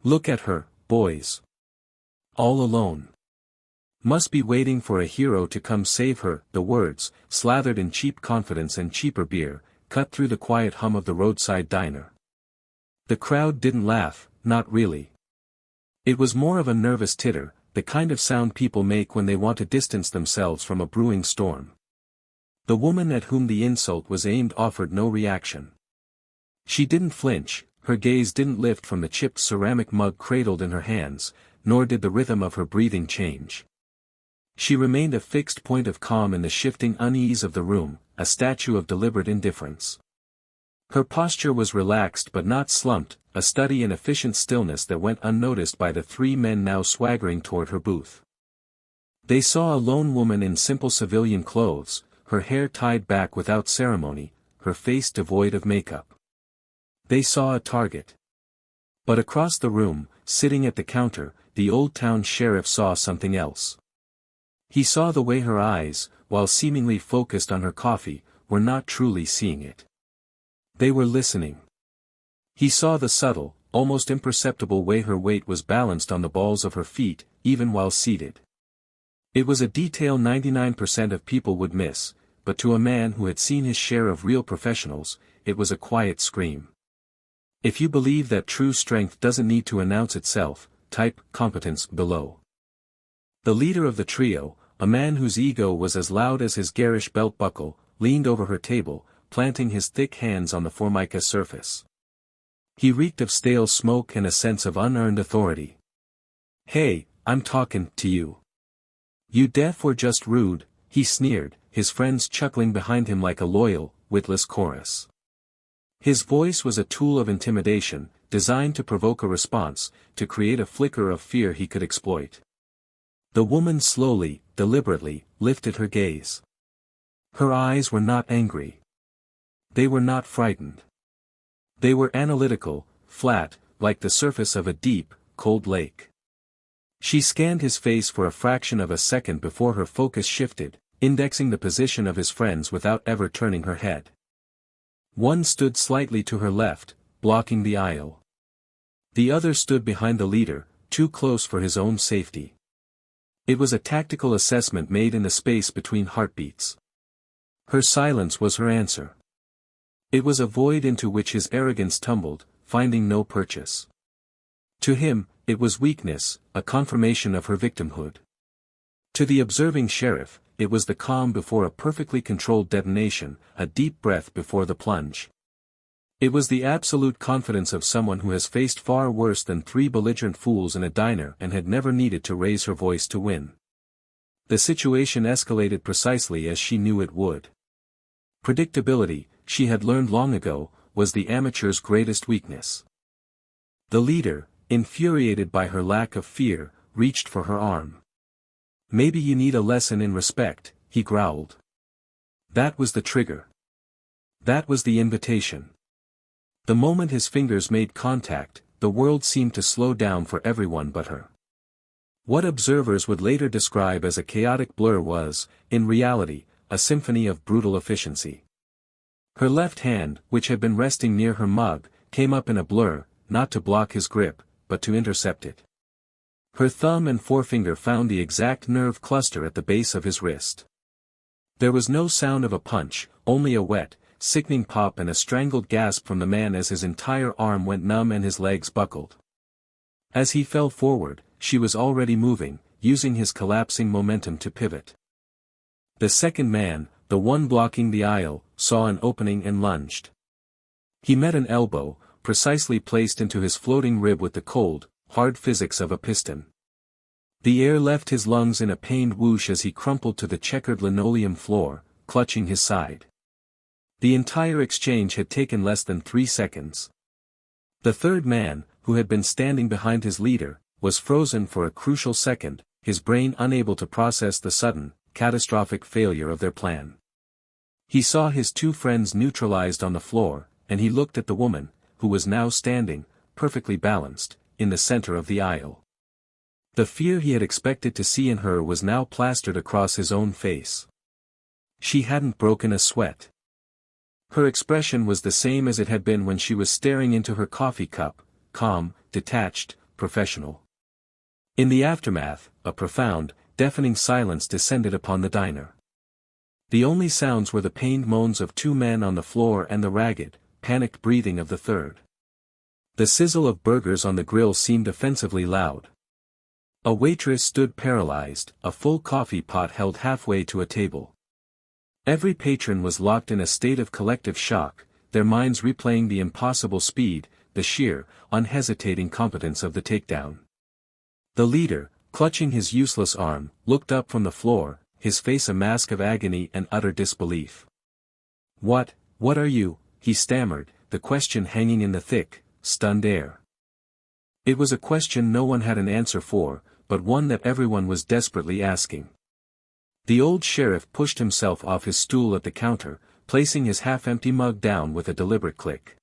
Look at her, boys. All alone. Must be waiting for a hero to come save her." The words, slathered in cheap confidence and cheaper beer, cut through the quiet hum of the roadside diner. The crowd didn't laugh, not really. It was more of a nervous titter, the kind of sound people make when they want to distance themselves from a brewing storm. The woman at whom the insult was aimed offered no reaction. She didn't flinch, her gaze didn't lift from the chipped ceramic mug cradled in her hands, nor did the rhythm of her breathing change. She remained a fixed point of calm in the shifting unease of the room, a statue of deliberate indifference. Her posture was relaxed but not slumped, a study in efficient stillness that went unnoticed by the three men now swaggering toward her booth. They saw a lone woman in simple civilian clothes, her hair tied back without ceremony, her face devoid of makeup. They saw a target. But across the room, sitting at the counter, the Old Town sheriff saw something else. He saw the way her eyes, while seemingly focused on her coffee, were not truly seeing it. They were listening. He saw the subtle, almost imperceptible way her weight was balanced on the balls of her feet, even while seated. It was a detail 99% of people would miss, but to a man who had seen his share of real professionals, it was a quiet scream. If you believe that true strength doesn't need to announce itself, type competence below. The leader of the trio, a man whose ego was as loud as his garish belt buckle, leaned over her table, planting his thick hands on the formica surface. He reeked of stale smoke and a sense of unearned authority. "Hey, I'm talking to you. You deaf or just rude?" he sneered, his friends chuckling behind him like a loyal, witless chorus. His voice was a tool of intimidation, designed to provoke a response, to create a flicker of fear he could exploit. The woman slowly, deliberately, lifted her gaze. Her eyes were not angry. They were not frightened. They were analytical, flat, like the surface of a deep, cold lake. She scanned his face for a fraction of a second before her focus shifted, indexing the position of his friends without ever turning her head. One stood slightly to her left, blocking the aisle. The other stood behind the leader, too close for his own safety. It was a tactical assessment made in the space between heartbeats. Her silence was her answer. It was a void into which his arrogance tumbled, finding no purchase. To him, it was weakness, a confirmation of her victimhood. To the observing sheriff, it was the calm before a perfectly controlled detonation, a deep breath before the plunge. It was the absolute confidence of someone who has faced far worse than three belligerent fools in a diner and had never needed to raise her voice to win. The situation escalated precisely as she knew it would. Predictability, she had learned long ago, was the amateur's greatest weakness. The leader, infuriated by her lack of fear, reached for her arm. "Maybe you need a lesson in respect," he growled. That was the trigger. That was the invitation. The moment his fingers made contact, the world seemed to slow down for everyone but her. What observers would later describe as a chaotic blur was, in reality, a symphony of brutal efficiency. Her left hand, which had been resting near her mug, came up in a blur, not to block his grip, but to intercept it. Her thumb and forefinger found the exact nerve cluster at the base of his wrist. There was no sound of a punch, only a wet, sickening pop and a strangled gasp from the man as his entire arm went numb and his legs buckled. As he fell forward, she was already moving, using his collapsing momentum to pivot. The second man, the one blocking the aisle, saw an opening and lunged. He met an elbow, precisely placed into his floating rib with the cold, hard physics of a piston. The air left his lungs in a pained whoosh as he crumpled to the checkered linoleum floor, clutching his side. The entire exchange had taken less than 3 seconds. The third man, who had been standing behind his leader, was frozen for a crucial second, his brain unable to process the sudden, catastrophic failure of their plan. He saw his two friends neutralized on the floor, and he looked at the woman, who was now standing, perfectly balanced, in the center of the aisle. The fear he had expected to see in her was now plastered across his own face. She hadn't broken a sweat. Her expression was the same as it had been when she was staring into her coffee cup, calm, detached, professional. In the aftermath, a profound, deafening silence descended upon the diner. The only sounds were the pained moans of two men on the floor and the ragged, panicked breathing of the third. The sizzle of burgers on the grill seemed offensively loud. A waitress stood paralyzed, a full coffee pot held halfway to a table. Every patron was locked in a state of collective shock, their minds replaying the impossible speed, the sheer, unhesitating competence of the takedown. The leader, clutching his useless arm, looked up from the floor, his face a mask of agony and utter disbelief. What are you?" he stammered, the question hanging in the thick, stunned air. It was a question no one had an answer for, but one that everyone was desperately asking. The old sheriff pushed himself off his stool at the counter, placing his half-empty mug down with a deliberate click.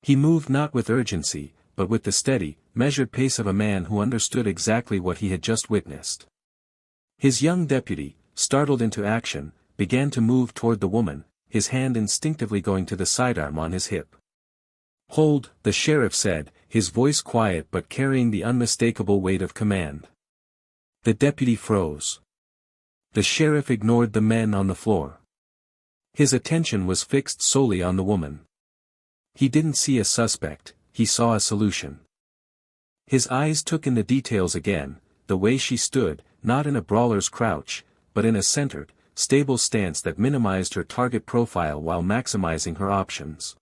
He moved not with urgency, but with the steady, measured pace of a man who understood exactly what he had just witnessed. His young deputy, startled into action, began to move toward the woman, his hand instinctively going to the sidearm on his hip. "Hold," the sheriff said, his voice quiet but carrying the unmistakable weight of command. The deputy froze. The sheriff ignored the men on the floor. His attention was fixed solely on the woman. He didn't see a suspect, he saw a solution. His eyes took in the details again, the way she stood, not in a brawler's crouch, but in a centered, stable stance that minimized her target profile while maximizing her options.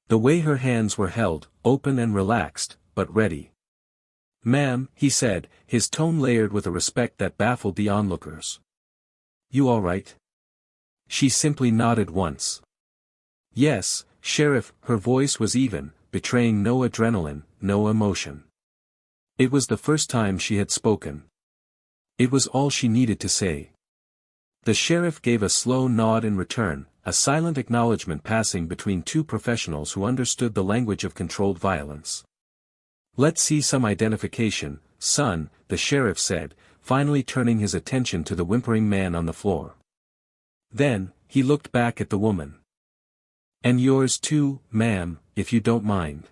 The way her hands were held, open and relaxed, but ready. "Ma'am," he said, his tone layered with a respect that baffled the onlookers. "You all right?" She simply nodded once. "Yes, Sheriff," her voice was even, betraying no adrenaline, no emotion. It was the first time she had spoken. It was all she needed to say. The sheriff gave a slow nod in return, a silent acknowledgement passing between two professionals who understood the language of controlled violence. "Let's see some identification, son," the sheriff said, finally turning his attention to the whimpering man on the floor. Then, he looked back at the woman. "And yours too, ma'am, if you don't mind."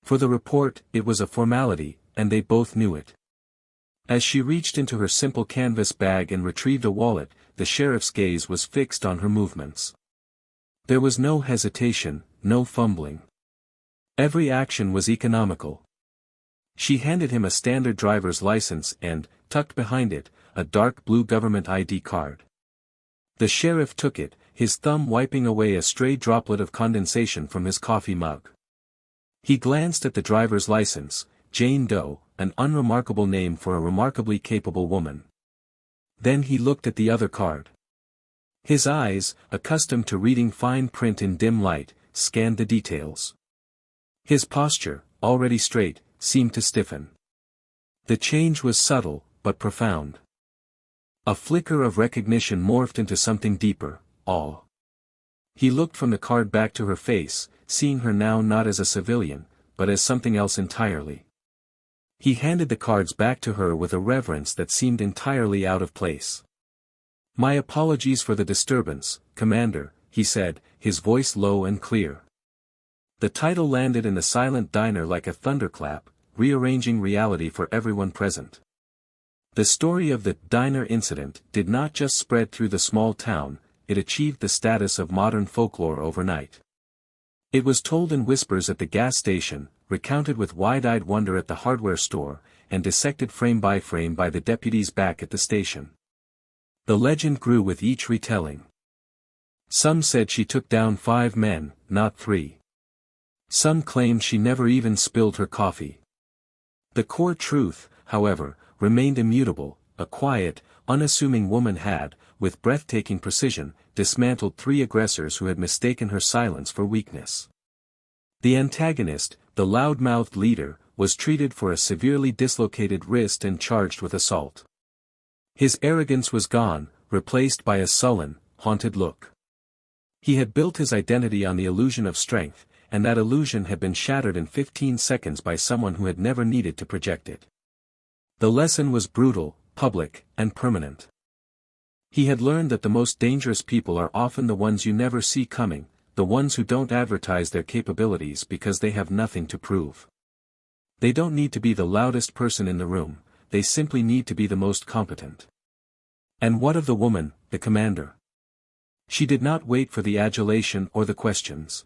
For the report, it was a formality, and they both knew it. As she reached into her simple canvas bag and retrieved a wallet, the sheriff's gaze was fixed on her movements. There was no hesitation, no fumbling. Every action was economical. She handed him a standard driver's license and, tucked behind it, a dark blue government ID card. The sheriff took it, his thumb wiping away a stray droplet of condensation from his coffee mug. He glanced at the driver's license, Jane Doe, an unremarkable name for a remarkably capable woman. Then he looked at the other card. His eyes, accustomed to reading fine print in dim light, scanned the details. His posture, already straight, seemed to stiffen. The change was subtle, but profound. A flicker of recognition morphed into something deeper, awe. He looked from the card back to her face, seeing her now not as a civilian, but as something else entirely. He handed the cards back to her with a reverence that seemed entirely out of place. "My apologies for the disturbance, Commander," he said, his voice low and clear. The title landed in the silent diner like a thunderclap, rearranging reality for everyone present. The story of the diner incident did not just spread through the small town, it achieved the status of modern folklore overnight. It was told in whispers at the gas station, recounted with wide-eyed wonder at the hardware store, and dissected frame by frame by the deputies back at the station. The legend grew with each retelling. Some said she took down 5 men, not 3. Some claimed she never even spilled her coffee. The core truth, however, remained immutable. A quiet, unassuming woman had, with breathtaking precision, dismantled 3 aggressors who had mistaken her silence for weakness. The antagonist, the loud-mouthed leader, was treated for a severely dislocated wrist and charged with assault. His arrogance was gone, replaced by a sullen, haunted look. He had built his identity on the illusion of strength, and that illusion had been shattered in 15 seconds by someone who had never needed to project it. The lesson was brutal, public, and permanent. He had learned that the most dangerous people are often the ones you never see coming, the ones who don't advertise their capabilities because they have nothing to prove. They don't need to be the loudest person in the room, they simply need to be the most competent. And what of the woman, the commander? She did not wait for the adulation or the questions.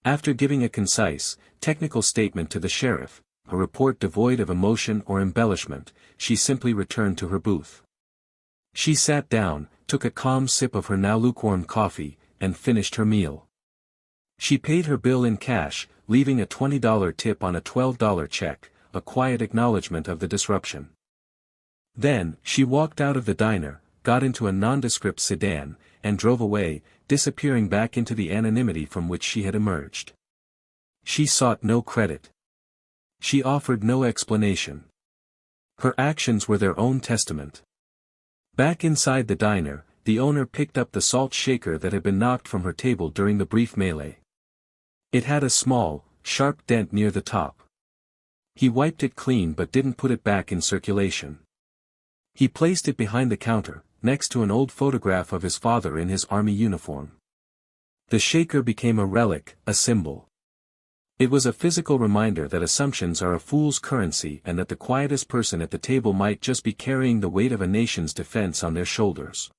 After giving a concise, technical statement to the sheriff, a report devoid of emotion or embellishment, she simply returned to her booth. She sat down, took a calm sip of her now lukewarm coffee, and finished her meal. She paid her bill in cash, leaving a $20 tip on a $12 check, a quiet acknowledgement of the disruption. Then, she walked out of the diner, got into a nondescript sedan, and drove away, disappearing back into the anonymity from which she had emerged. She sought no credit. She offered no explanation. Her actions were their own testament. Back inside the diner, the owner picked up the salt shaker that had been knocked from her table during the brief melee. It had a small, sharp dent near the top. He wiped it clean but didn't put it back in circulation. He placed it behind the counter, next to an old photograph of his father in his army uniform. The shaker became a relic, a symbol. It was a physical reminder that assumptions are a fool's currency and that the quietest person at the table might just be carrying the weight of a nation's defense on their shoulders.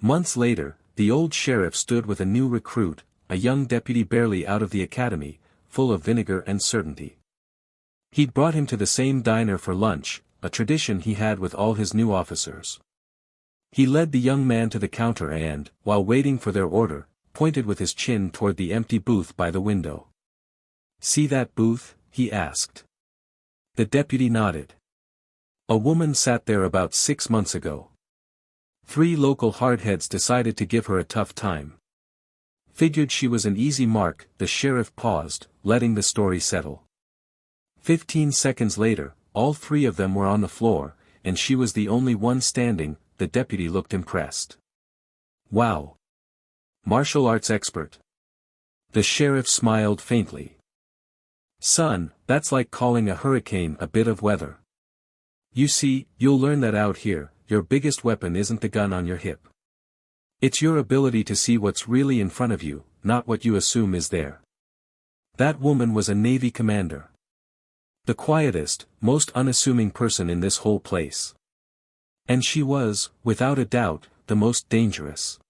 Months later, the old sheriff stood with a new recruit, a young deputy barely out of the academy, full of vinegar and certainty. He'd brought him to the same diner for lunch, a tradition he had with all his new officers. He led the young man to the counter and, while waiting for their order, pointed with his chin toward the empty booth by the window. "See that booth?" he asked. The deputy nodded. "A woman sat there about 6 months ago. 3 local hardheads decided to give her a tough time. Figured she was an easy mark." The sheriff paused, letting the story settle. 15 seconds later, all 3 of them were on the floor, and she was the only one standing. The deputy looked impressed. "Wow. Martial arts expert." The sheriff smiled faintly. "Son, that's like calling a hurricane a bit of weather. You see, you'll learn that out here, your biggest weapon isn't the gun on your hip. It's your ability to see what's really in front of you, not what you assume is there." That woman was a Navy commander. The quietest, most unassuming person in this whole place. And she was, without a doubt, the most dangerous.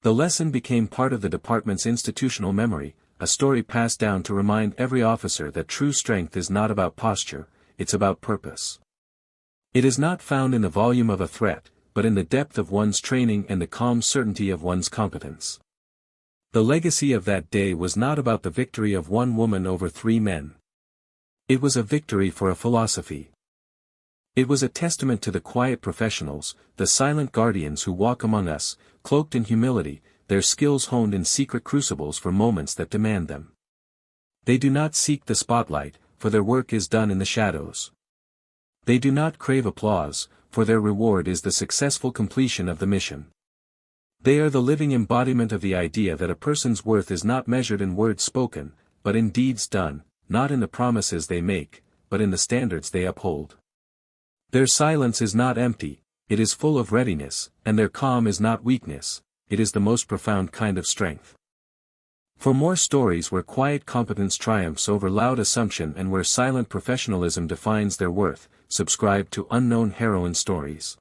The lesson became part of the department's institutional memory, a story passed down to remind every officer that true strength is not about posture, it's about purpose. It is not found in the volume of a threat, but in the depth of one's training and the calm certainty of one's competence. The legacy of that day was not about the victory of one woman over 3 men. It was a victory for a philosophy. It was a testament to the quiet professionals, the silent guardians who walk among us, cloaked in humility, their skills honed in secret crucibles for moments that demand them. They do not seek the spotlight, for their work is done in the shadows. They do not crave applause, for their reward is the successful completion of the mission. They are the living embodiment of the idea that a person's worth is not measured in words spoken, but in deeds done, not in the promises they make, but in the standards they uphold. Their silence is not empty, it is full of readiness, and their calm is not weakness, it is the most profound kind of strength. For more stories where quiet competence triumphs over loud assumption and where silent professionalism defines their worth, subscribe to Unknown Heroine Stories.